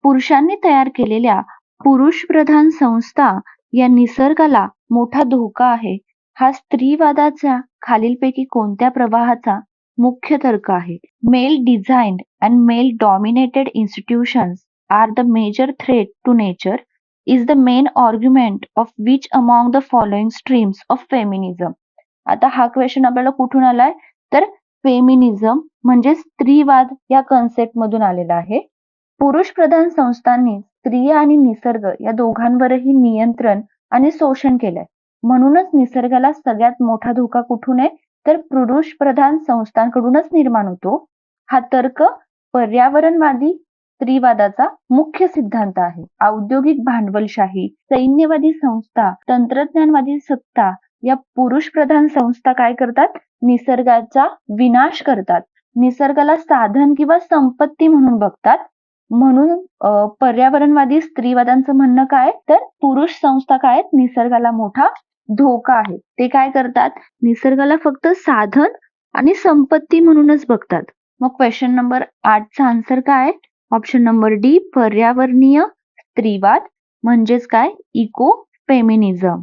पुरुषांनी तयार केलेल्या पुरुषप्रधान संस्था या निसर्गाला मोठा धोका आहे, हा स्त्रीवादाच्या खालीलपैकी कोणत्या प्रवाहाचा मुख्य तर्क आहे? Male designed and male dominated institutions are the major threat to nature is the main argument of which among the following streams of feminism. आता हा क्वेश्चन आपल्याला कुठून आलाय, तर फेमिनिझम म्हणजे स्त्रीवाद या कन्सेप्ट मधून आलेला आहे. पुरुष प्रधान संस्थांनी स्त्रिया आणि निसर्ग या दोघांवरही नियंत्रण आणि शोषण केलंय. म्हणूनच निसर्गाला सगळ्यात मोठा धोका कुठून आहे, तर पुरुष प्रधान संस्थांकडूनच निर्माण होतो. हा तर्क पर्यावरणवादी स्त्रीवादाचा मुख्य सिद्धांत आहे. औद्योगिक भांडवलशाही, सैन्यवादी संस्था, तंत्रज्ञानवादी सत्ता या पुरुषप्रधान संस्था काय करतात? निसर्गाचा विनाश करतात. निसर्गाला साधन किंवा संपत्ती म्हणून बघतात. म्हणून पर्यावरणवादी स्त्रीवादांचं म्हणणं काय, तर पुरुष संस्था काय आहेत? निसर्गाला मोठा धोका आहे. ते काय करतात? निसर्गाला फक्त साधन आणि संपत्ती म्हणूनच बघतात. मग क्वेश्चन नंबर 8चा आन्सर काय? ऑप्शन नंबर डी, पर्यावरणीय स्त्रीवाद म्हणजेच काय? Eco feminism.